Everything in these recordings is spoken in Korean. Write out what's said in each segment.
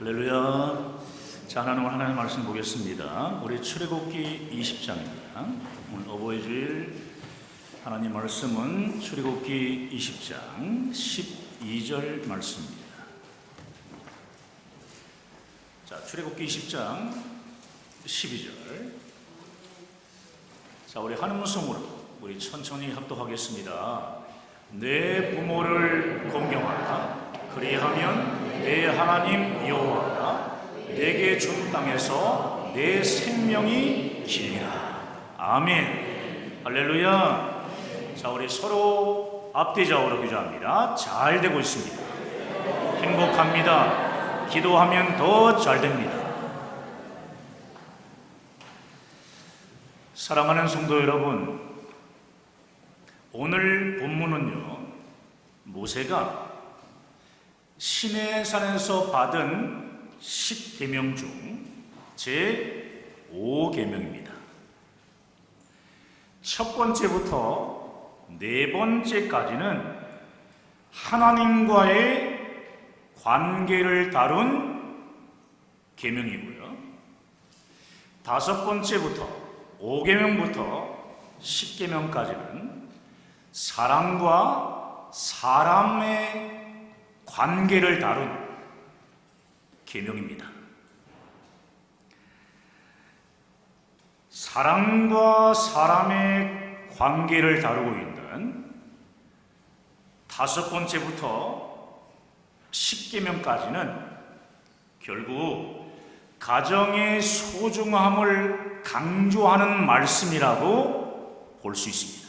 할렐루야. 자, 오늘 하나님의 말씀 보겠습니다. 우리 출애굽기 20장입니다. 오늘 어버이 주일 하나님 말씀은 출애굽기 20장 12절 말씀입니다. 자, 출애굽기 20장 12절. 자, 우리 한 음성으로 우리 천천히 합독하겠습니다. 내 부모를 공경하라. 그리하면 내 하나님 여호와가 내게 준 땅에서 내 생명이 길리라. 아멘. 할렐루야. 자, 우리 서로 앞뒤좌우로 기도합니다. 잘 되고 있습니다. 행복합니다. 기도하면 더 잘 됩니다. 사랑하는 성도 여러분, 오늘 본문은요, 모세가 시내산에서 받은 10계명 중 제5계명입니다. 첫 번째부터 네 번째까지는 하나님과의 관계를 다룬 계명이고요. 다섯 번째부터 5계명부터 10계명까지는 사람과 사람의 관계를 다룬 계명입니다. 사람과 사람의 관계를 다루고 있는 다섯 번째부터 10계명까지는 결국 가정의 소중함을 강조하는 말씀이라고 볼 수 있습니다.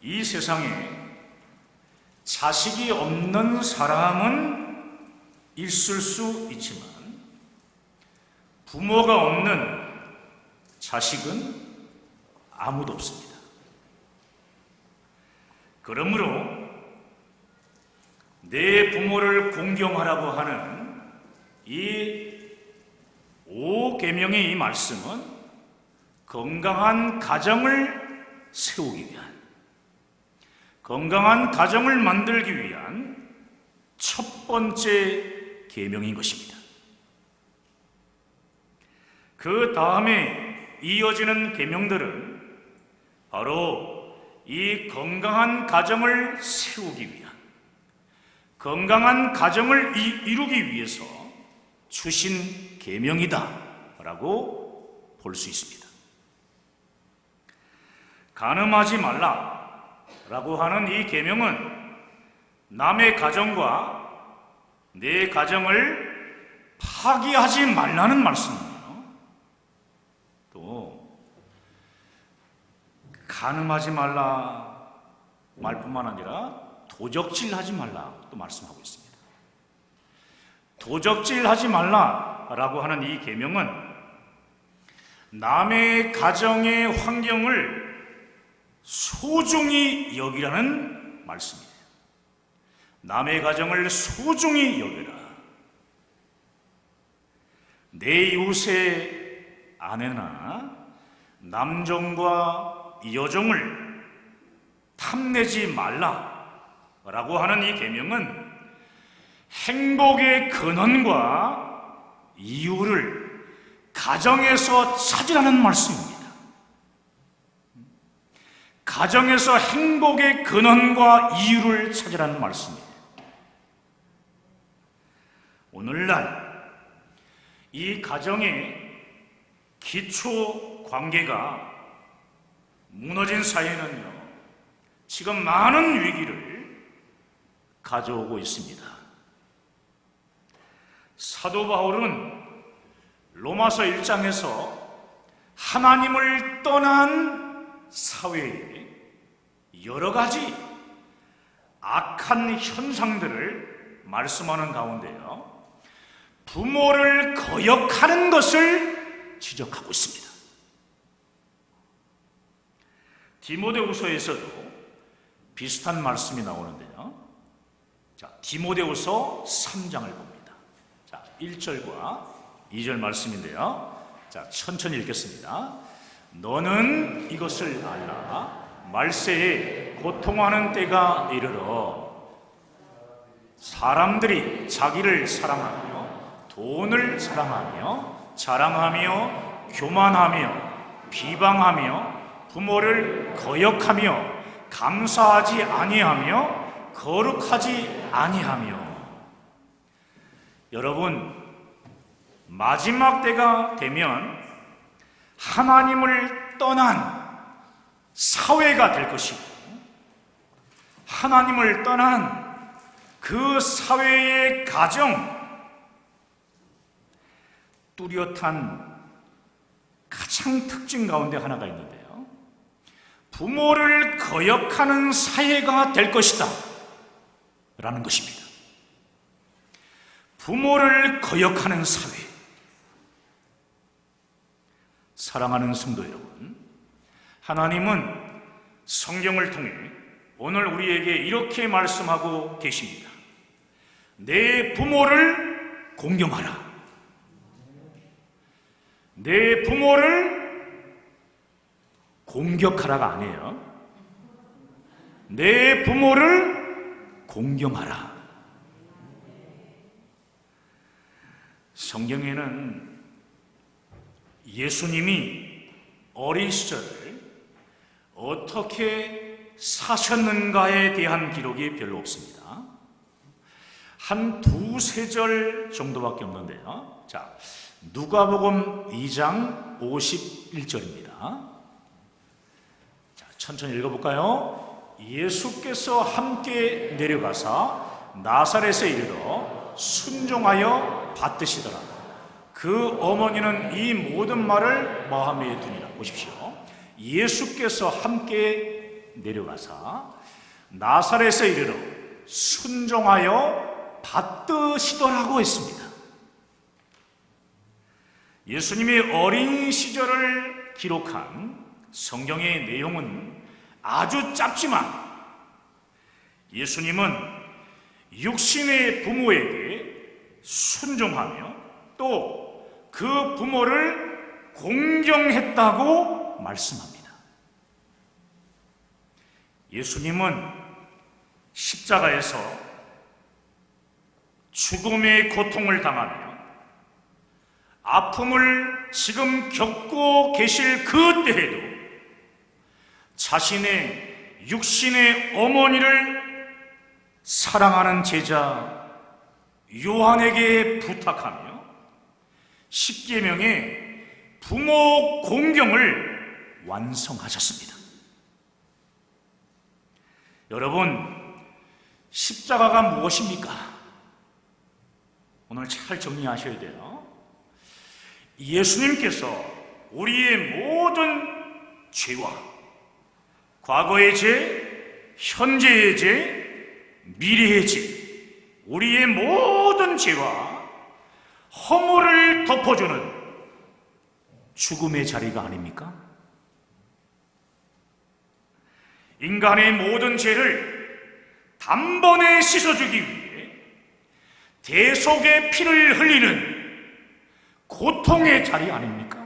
이 세상에 자식이 없는 사람은 있을 수 있지만 부모가 없는 자식은 아무도 없습니다. 그러므로 내 부모를 공경하라고 하는 이 5계명의 이 말씀은 건강한 가정을 세우기 위한, 건강한 가정을 만들기 위한 첫 번째 계명인 것입니다. 그 다음에 이어지는 계명들은 바로 이 건강한 가정을 세우기 위한, 건강한 가정을 이루기 위해서 주신 계명이다 라고 볼 수 있습니다. 간음하지 말라 라고 하는 이 계명은 남의 가정과 내 가정을 파기하지 말라는 말씀이에요. 또 간음하지 말라 말뿐만 아니라 도적질하지 말라 또 말씀하고 있습니다. 도적질하지 말라라고 하는 이 계명은 남의 가정의 환경을 소중히 여기라는 말씀이에요. 남의 가정을 소중히 여기라. 내 이웃의 아내나 남종과 여종을 탐내지 말라라고 하는 이 계명은 행복의 근원과 이유를 가정에서 찾으라는 말씀입니다. 가정에서 행복의 근원과 이유를 찾으라는 말씀이에요. 오늘날 이 가정의 기초 관계가 무너진 사회는요, 지금 많은 위기를 가져오고 있습니다. 사도 바울은 로마서 1장에서 하나님을 떠난 사회에 여러 가지 악한 현상들을 말씀하는 가운데요, 부모를 거역하는 것을 지적하고 있습니다. 디모데후서에서도 비슷한 말씀이 나오는데요. 자, 디모데후서 3장을 봅니다. 자, 1절과 2절 말씀인데요. 자, 천천히 읽겠습니다. 너는 이것을 알라. 말세에 고통하는 때가 이르러 사람들이 자기를 사랑하며 돈을 사랑하며 자랑하며 교만하며 비방하며 부모를 거역하며 감사하지 아니하며 거룩하지 아니하며. 여러분, 마지막 때가 되면 하나님을 떠난 사회가 될 것이고, 하나님을 떠난 그 사회의 가정, 뚜렷한 가장 특징 가운데 하나가 있는데요, 부모를 거역하는 사회가 될 것이다 라는 것입니다. 부모를 거역하는 사회. 사랑하는 성도 여러분, 하나님은 성경을 통해 오늘 우리에게 이렇게 말씀하고 계십니다. 내 부모를 공경하라. 내 부모를 공격하라가 아니에요. 내 부모를 공경하라. 성경에는 예수님이 어린 시절을 어떻게 사셨는가에 대한 기록이 별로 없습니다. 한 두세 절 정도밖에 없는데요. 자, 누가복음 2장 51절입니다. 자, 천천히 읽어볼까요? 예수께서 함께 내려가사 나사렛에 이르러 순종하여 받드시더라. 그 어머니는 이 모든 말을 마음에 두니라. 보십시오. 예수께서 함께 내려가사 나사렛에 이르러 순종하여 받드시더라고 했습니다. 예수님의 어린 시절을 기록한 성경의 내용은 아주 짧지만 예수님은 육신의 부모에게 순종하며 또 그 부모를 공경했다고 말씀합니다. 예수님은 십자가에서 죽음의 고통을 당하며 아픔을 지금 겪고 계실 그때에도 자신의 육신의 어머니를 사랑하는 제자 요한에게 부탁하며 십계명의 부모 공경을 완성하셨습니다. 여러분, 십자가가 무엇입니까? 오늘 잘 정리하셔야 돼요. 예수님께서 우리의 모든 죄와 과거의 죄, 현재의 죄, 미래의 죄, 우리의 모든 죄와 허물을 덮어주는 죽음의 자리가 아닙니까? 인간의 모든 죄를 단번에 씻어주기 위해 대속의 피를 흘리는 고통의 자리 아닙니까?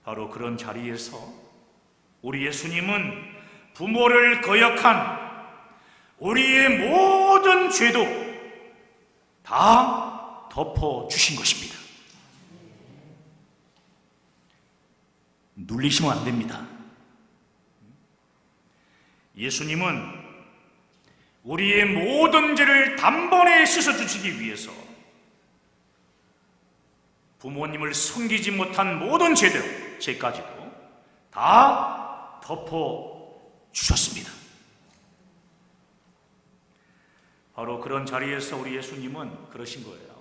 바로 그런 자리에서 우리 예수님은 부모를 거역한 우리의 모든 죄도 다 덮어주신 것입니다. 눌리시면 안 됩니다. 예수님은 우리의 모든 죄를 단번에 씻어주시기 위해서 부모님을 섬기지 못한 모든 죄까지도 다 덮어주셨습니다. 바로 그런 자리에서 우리 예수님은 그러신 거예요.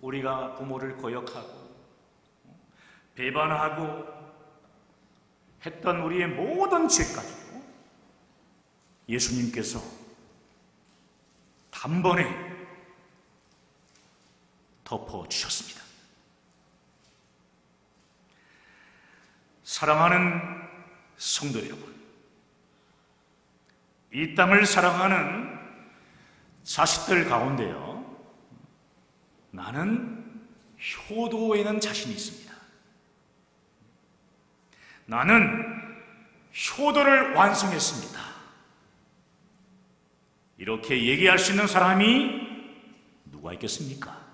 우리가 부모를 거역하고 배반하고 했던 우리의 모든 죄까지도 예수님께서 단번에 덮어주셨습니다. 사랑하는 성도 여러분, 이 땅을 사랑하는 자식들 가운데요, 나는 효도에는 자신이 있습니다. 나는 효도를 완성했습니다. 이렇게 얘기할 수 있는 사람이 누가 있겠습니까?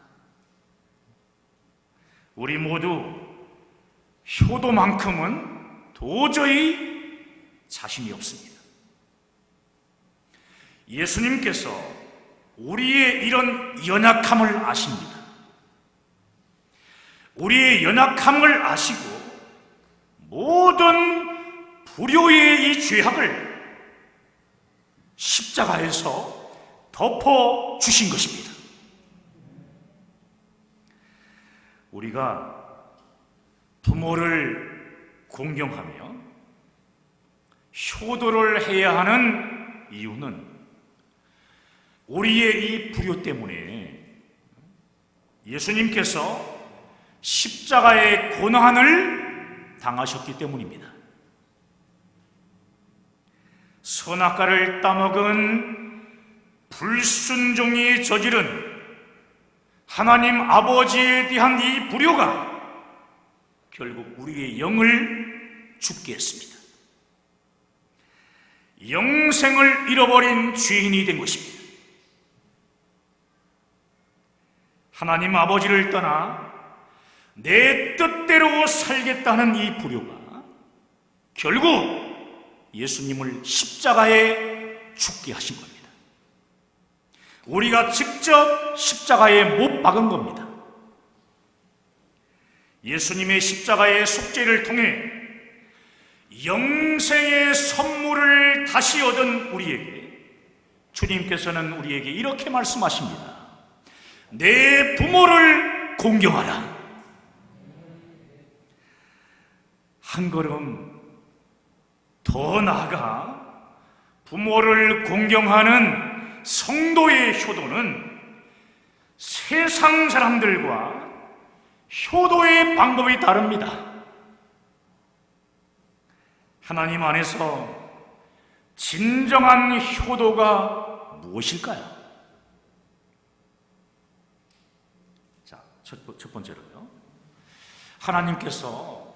우리 모두 효도만큼은 도저히 자신이 없습니다. 예수님께서 우리의 이런 연약함을 아십니다. 우리의 연약함을 아시고 모든 불효의 이 죄악을 십자가에서 덮어주신 것입니다. 우리가 부모를 공경하며 효도를 해야 하는 이유는 우리의 이 불효 때문에 예수님께서 십자가의 고난을 당하셨기 때문입니다. 선악과를 따먹은 불순종이 저지른 하나님 아버지에 대한 이 불효가 결국 우리의 영을 죽게 했습니다. 영생을 잃어버린 죄인이 된 것입니다. 하나님 아버지를 떠나 내 뜻대로 살겠다는 이 불효가 결국 예수님을 십자가에 죽게 하신 겁니다. 우리가 직접 십자가에 못 박은 겁니다. 예수님의 십자가의 속죄를 통해 영생의 선물을 다시 얻은 우리에게 주님께서는 우리에게 이렇게 말씀하십니다. 내 부모를 공경하라. 한 걸음 더 나아가 부모를 공경하는 성도의 효도는 세상 사람들과 효도의 방법이 다릅니다. 하나님 안에서 진정한 효도가 무엇일까요? 자, 첫 번째로요. 하나님께서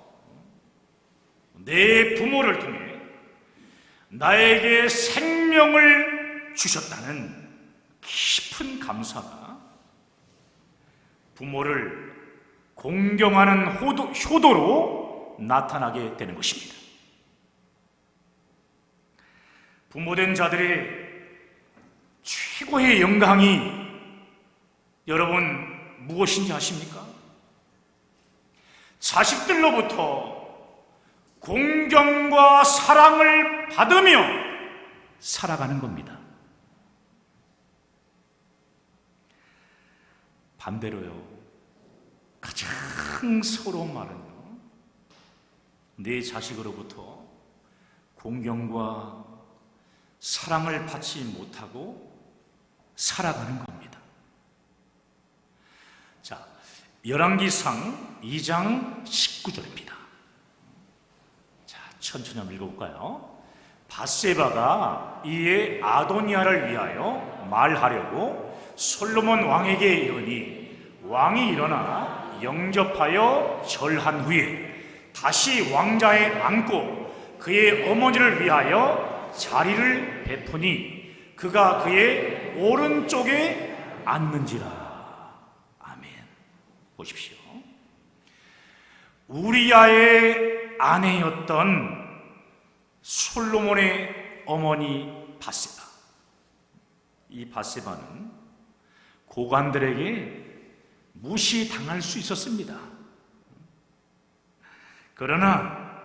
내 부모를 통해 나에게 생명을 주셨다는 깊은 감사가 부모를 공경하는 효도로 나타나게 되는 것입니다. 부모된 자들의 최고의 영광이 여러분 무엇인지 아십니까? 자식들로부터 공경과 사랑을 받으며 살아가는 겁니다. 반대로요, 가장 서러운 말은요, 내 자식으로부터 공경과 사랑을 받지 못하고 살아가는 겁니다. 자, 열왕기상 2장 19절입니다. 자, 천천히 한번 읽어볼까요? 밧세바가 이에 아도니아를 위하여 말하려고 솔로몬 왕에게 이르니 왕이 일어나 영접하여 절한 후에 다시 왕자에 앉고 그의 어머니를 위하여 자리를 베푸니 그가 그의 오른쪽에 앉는지라. 아멘. 보십시오. 우리야의 아내였던 솔로몬의 어머니 밧세바. 이 밧세바는 고관들에게 무시당할 수 있었습니다. 그러나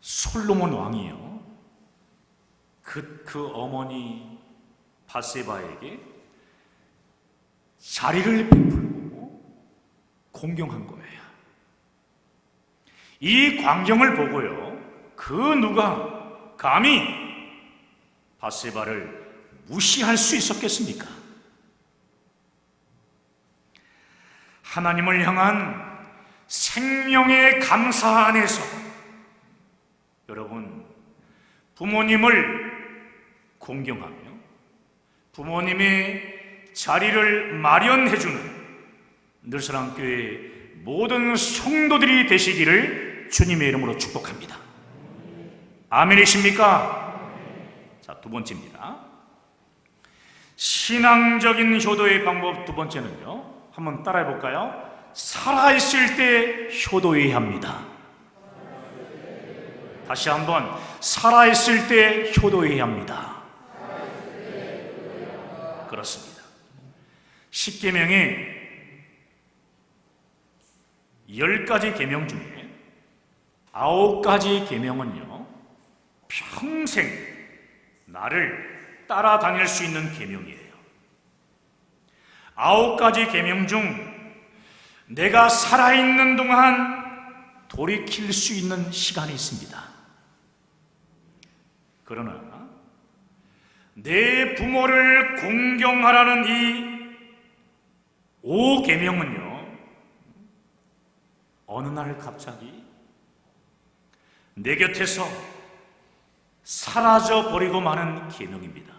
솔로몬 왕이요, 그 어머니 밧세바에게 자리를 베풀고 공경한 거예요. 이 광경을 보고요, 그 누가 감히 밧세바를 무시할 수 있었겠습니까? 하나님을 향한 생명의 감사 안에서 여러분, 부모님을 공경하며 부모님의 자리를 마련해주는 늘사랑교회 모든 성도들이 되시기를 주님의 이름으로 축복합니다. 아멘이십니까? 자, 두 번째입니다. 신앙적인 효도의 방법 두 번째는요, 한번 따라해 볼까요? 살아있을 때 효도해야 합니다. 다시 한번, 살아있을 때 효도해야 합니다. 그렇습니다. 십계명의 10가지 계명 중에 9가지 계명은요, 평생 나를 따라다닐 수 있는 계명이에요. 9가지 계명 중 내가 살아있는 동안 돌이킬 수 있는 시간이 있습니다. 그러나 내 부모를 공경하라는 이 5계명은요, 어느 날 갑자기 내 곁에서 사라져 버리고 마는 계명입니다.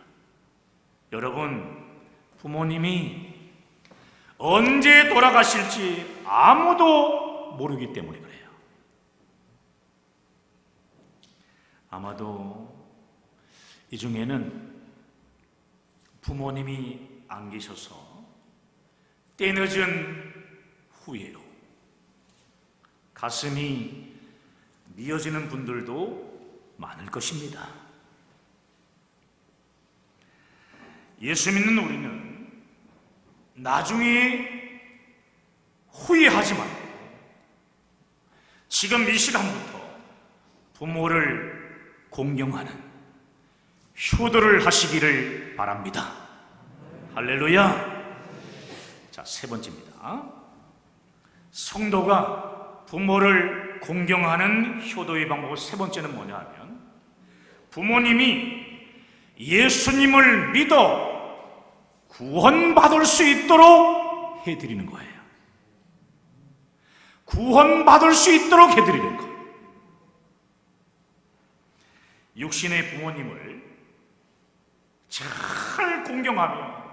여러분, 부모님이 언제 돌아가실지 아무도 모르기 때문에 그래요. 아마도 이 중에는 부모님이 안 계셔서 때늦은 후회로 가슴이 미어지는 분들도 많을 것입니다. 예수 믿는 우리는 나중에 후회하지 말고 지금 이 시간부터 부모를 공경하는 효도를 하시기를 바랍니다. 할렐루야. 자, 세 번째입니다. 성도가 부모를 공경하는 효도의 방법 세 번째는 뭐냐 하면, 부모님이 예수님을 믿어 구원받을 수 있도록 해드리는 거예요. 구원받을 수 있도록 해드리는 거예요. 육신의 부모님을 잘 공경하며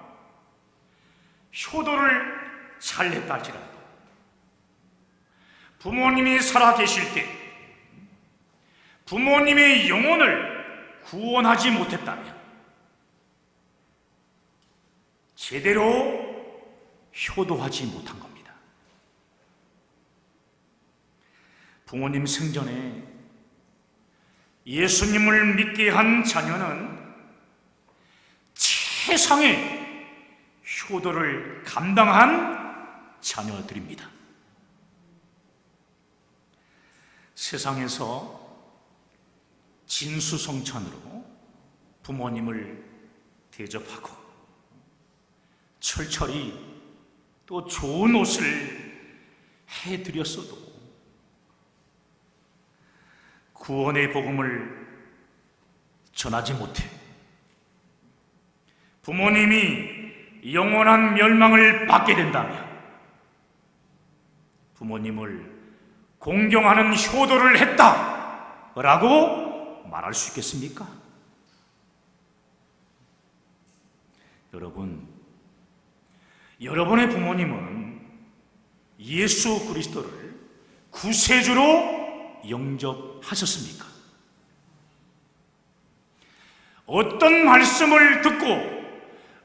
효도를 잘 했다 할지라도 부모님이 살아계실 때 부모님의 영혼을 구원하지 못했다면 제대로 효도하지 못한 겁니다. 부모님 생전에 예수님을 믿게 한 자녀는 최상의 효도를 감당한 자녀들입니다. 세상에서 진수성찬으로 부모님을 대접하고 철철이 또 좋은 옷을 해드렸어도 구원의 복음을 전하지 못해 부모님이 영원한 멸망을 받게 된다면 부모님을 공경하는 효도를 했다라고 말할 수 있겠습니까? 여러분, 여러분의 부모님은 예수 그리스도를 구세주로 영접하셨습니까? 어떤 말씀을 듣고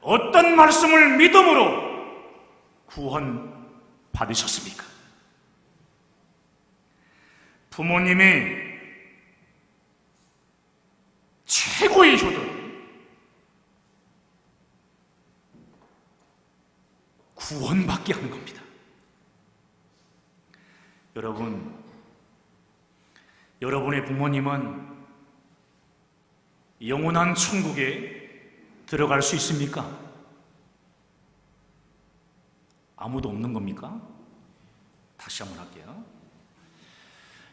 어떤 말씀을 믿음으로 구원 받으셨습니까? 부모님의 최고의 효도는 구원받게 하는 겁니다. 여러분, 여러분의 부모님은 영원한 천국에 들어갈 수 있습니까? 아무도 없는 겁니까? 다시 한번 할게요.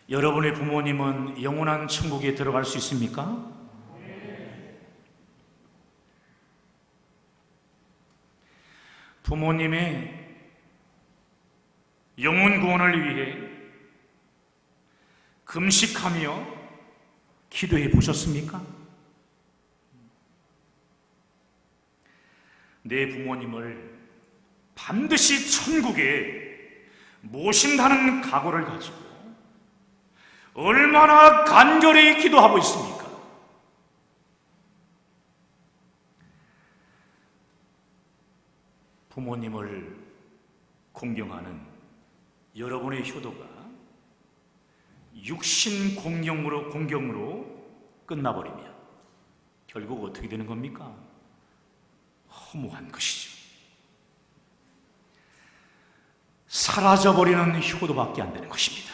여러분의 부모님은 영원한 천국에 들어갈 수 있습니까? 부모님의 영혼 구원을 위해 금식하며 기도해 보셨습니까? 내 부모님을 반드시 천국에 모신다는 각오를 가지고 얼마나 간절히 기도하고 있습니까? 부모님을 공경하는 여러분의 효도가 육신 공경으로 끝나버리면 결국 어떻게 되는 겁니까? 허무한 것이죠. 사라져버리는 효도밖에 안 되는 것입니다.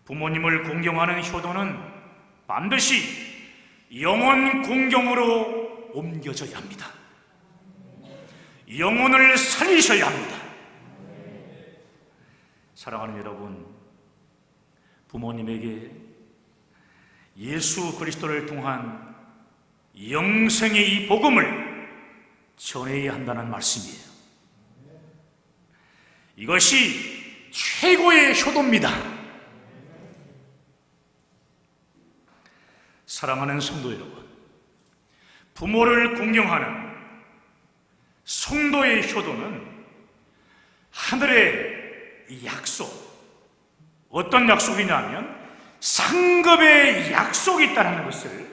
부모님을 공경하는 효도는 반드시 영혼 공경으로 옮겨져야 합니다. 영혼을 살리셔야 합니다. 사랑하는 여러분, 부모님에게 예수 그리스도를 통한 영생의 이 복음을 전해야 한다는 말씀이에요. 이것이 최고의 효도입니다. 사랑하는 성도 여러분, 부모를 공경하는 성도의 효도는 하늘의 약속, 어떤 약속이냐면 상급의 약속이 있다는 것을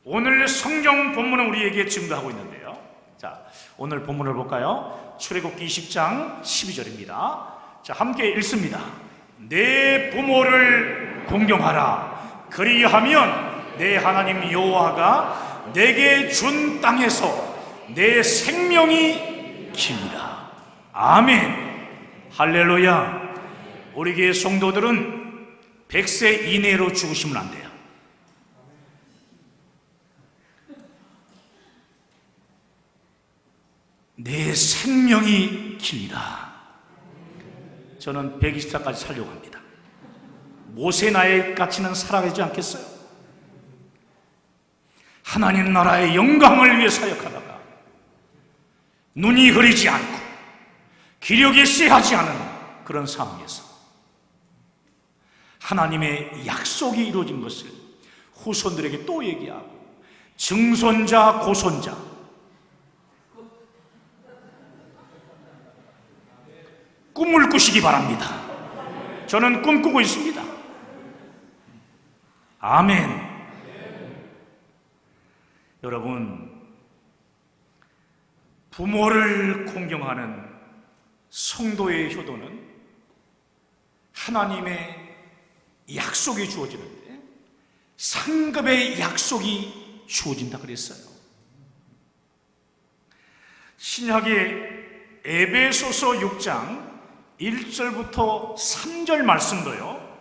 오늘 성경 본문은 우리에게 증거하고 있는데요. 자, 오늘 본문을 볼까요? 출애굽기 20장 12절입니다. 자, 함께 읽습니다. 내 부모를 공경하라. 그리하면 내 하나님 여호와가 내게 준 땅에서 내 생명이 기니라. 아멘. 할렐루야. 우리 교회 성도들은 100세 이내로 죽으시면 안 돼요. 내 생명이 기니라. 저는 124까지 살려고 합니다. 모세 나이 같이는 살아가지 않겠어요? 하나님 나라의 영광을 위해 사역하다가 눈이 흐리지 않고 기력이 쎄하지 않은 그런 상황에서 하나님의 약속이 이루어진 것을 후손들에게 또 얘기하고 증손자, 고손자, 꿈을 꾸시기 바랍니다. 저는 꿈꾸고 있습니다. 아멘. 여러분, 부모를 공경하는 성도의 효도는 하나님의 약속이 주어지는데 상급의 약속이 주어진다 그랬어요. 신약의 에베소서 6장 1절부터 3절 말씀도요,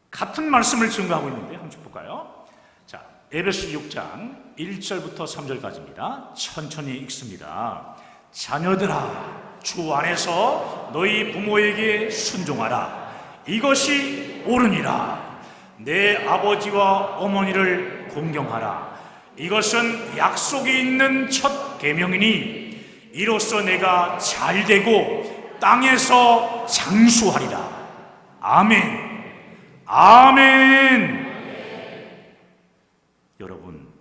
같은 말씀을 증거하고 있는데 한번 볼까요? 자, 에베소 6장 1절부터 3절까지입니다. 천천히 읽습니다. 자녀들아, 주 안에서 너희 부모에게 순종하라. 이것이 옳으니라. 내 아버지와 어머니를 공경하라. 이것은 약속이 있는 첫 계명이니 이로써 내가 잘되고 땅에서 장수하리라. 아멘. 아멘. 여러분,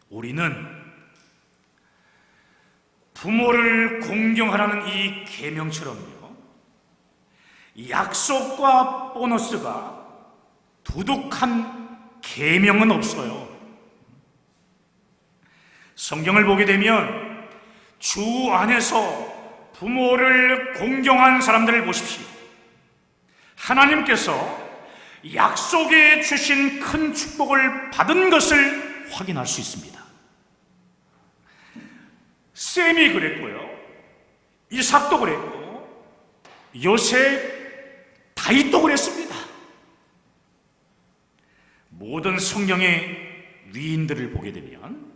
우리는 부모를 공경하라는 이 계명처럼요, 약속과 보너스가 두둑한 계명은 없어요. 성경을 보게 되면 주 안에서 부모를 공경한 사람들을 보십시오. 하나님께서 약속에 주신 큰 축복을 받은 것을 확인할 수 있습니다. 셈이 그랬고요, 이삭도 그랬고, 요셉, 다윗도 그랬습니다. 모든 성경의 위인들을 보게 되면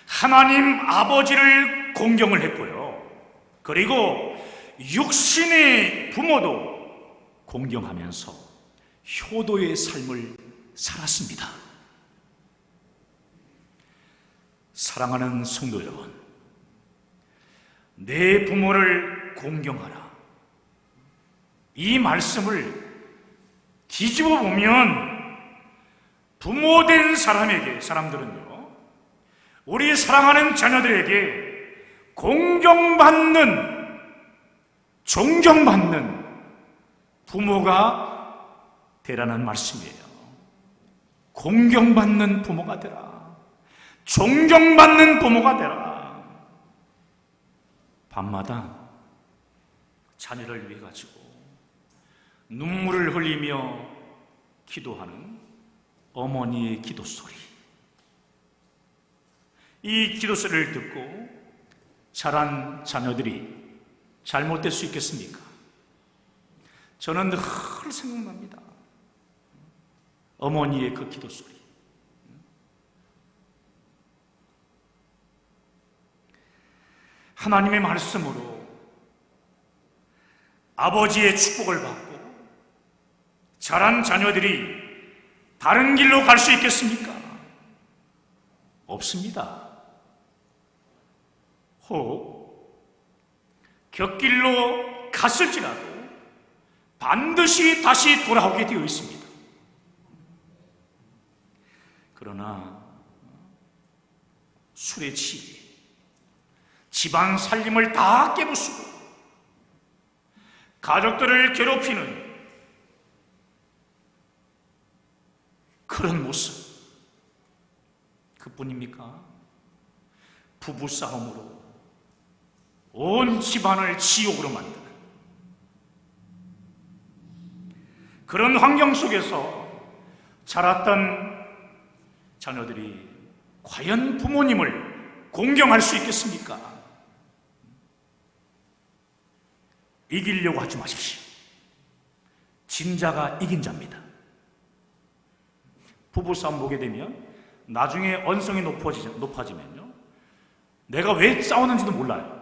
하나님 아버지를 공경을 했고요, 그리고 육신의 부모도 공경하면서 효도의 삶을 살았습니다. 사랑하는 성도 여러분, 내 부모를 공경하라, 이 말씀을 뒤집어 보면 부모된 사람들은요, 우리 사랑하는 자녀들에게 공경받는, 존경받는 부모가 되라는 말씀이에요. 공경받는 부모가 되라. 존경받는 부모가 되라. 밤마다 자녀를 위해 가지고 눈물을 흘리며 기도하는 어머니의 기도 소리. 이 기도 소리를 듣고 자란 자녀들이 잘못될 수 있겠습니까? 저는 늘 생각납니다. 어머니의 그 기도 소리. 하나님의 말씀으로 아버지의 축복을 받고 자란 자녀들이 다른 길로 갈 수 있겠습니까? 없습니다. 혹 곁길로 갔을지라도 반드시 다시 돌아오게 되어 있습니다. 그러나 술에 취해 집안 살림을 다 깨부수고 가족들을 괴롭히는 그런 모습, 그뿐입니까? 부부싸움으로 온 집안을 지옥으로 만드는 그런 환경 속에서 자랐던 자녀들이 과연 부모님을 공경할 수 있겠습니까? 이기려고 하지 마십시오. 진자가 이긴 자입니다. 부부싸움 보게 되면 나중에 언성이 높아지면요, 내가 왜 싸우는지도 몰라요.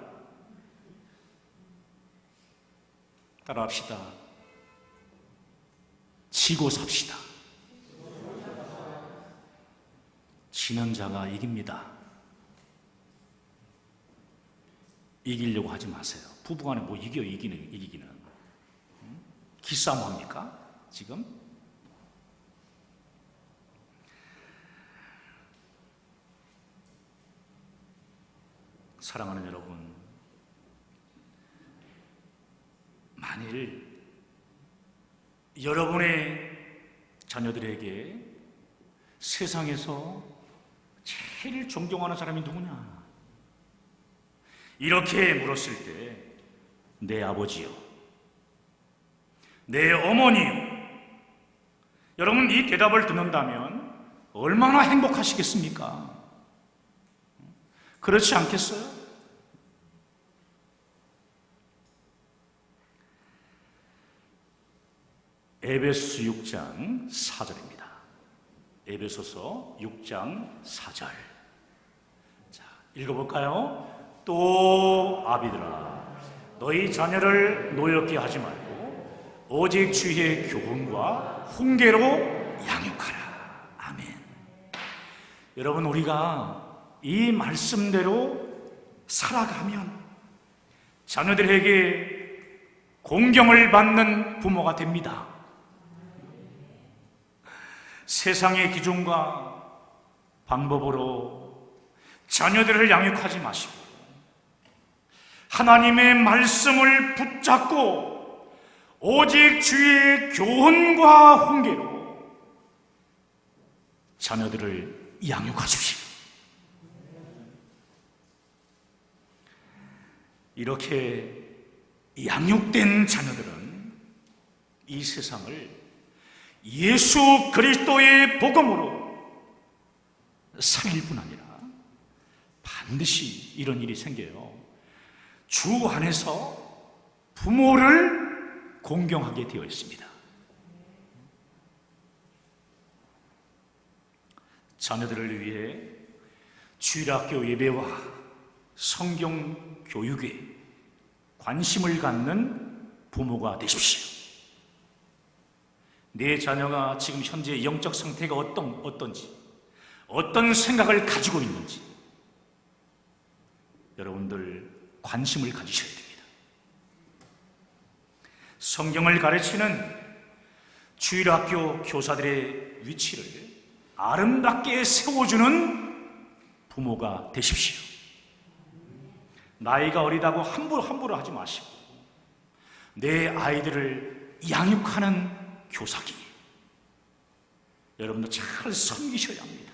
따라합시다. 지고 삽시다. 지는 자가 이깁니다. 이기려고 하지 마세요. 부부간에 뭐 이기기는 기싸움 합니까? 지금? 사랑하는 여러분, 만일 여러분의 자녀들에게 세상에서 제일 존경하는 사람이 누구냐? 이렇게 물었을 때 내 아버지요, 내 어머니요. 여러분, 이 대답을 듣는다면 얼마나 행복하시겠습니까? 그렇지 않겠어요? 에베소 6장 4절입니다. 에베소서 6장 4절. 자, 읽어볼까요? 또 아비들아, 너희 자녀를 노엽게 하지 말고 오직 주의 교훈과 훈계로 양육하라. 아멘. 여러분, 우리가 이 말씀대로 살아가면 자녀들에게 공경을 받는 부모가 됩니다. 세상의 기준과 방법으로 자녀들을 양육하지 마시고 하나님의 말씀을 붙잡고 오직 주의 교훈과 훈계로 자녀들을 양육하십시오. 이렇게 양육된 자녀들은 이 세상을 예수 그리스도의 복음으로 살릴 뿐 아니라 반드시 이런 일이 생겨요. 주 안에서 부모를 공경하게 되어 있습니다. 자녀들을 위해 주일학교 예배와 성경 교육에 관심을 갖는 부모가 되십시오. 내 자녀가 지금 현재 영적 상태가 어떤지, 어떤 생각을 가지고 있는지 여러분들 관심을 가지셔야 됩니다. 성경을 가르치는 주일학교 교사들의 위치를 아름답게 세워주는 부모가 되십시오. 나이가 어리다고 함부로 하지 마시고 내 아이들을 양육하는 교사기 여러분도 잘 섬기셔야 합니다.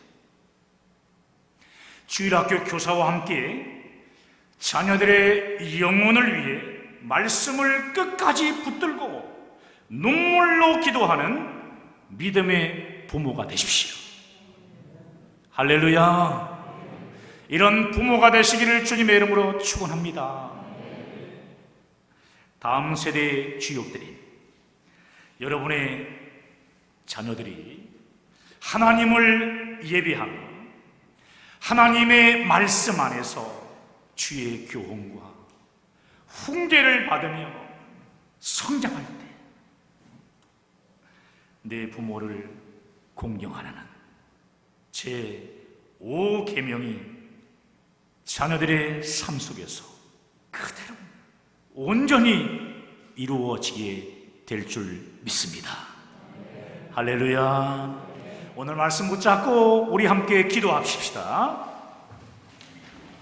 주일학교 교사와 함께 자녀들의 영혼을 위해 말씀을 끝까지 붙들고 눈물로 기도하는 믿음의 부모가 되십시오. 할렐루야. 이런 부모가 되시기를 주님의 이름으로 축원합니다. 다음 세대의 주역들인 여러분의 자녀들이 하나님을 예배하며 하나님의 말씀 안에서 주의 교훈과 훈계를 받으며 성장할 때 내 부모를 공경하라는 제 5계명이 자녀들의 삶 속에서 그대로 온전히 이루어지게 될 줄 믿습니다. 할렐루야. 오늘 말씀 붙잡고 우리 함께 기도합시다.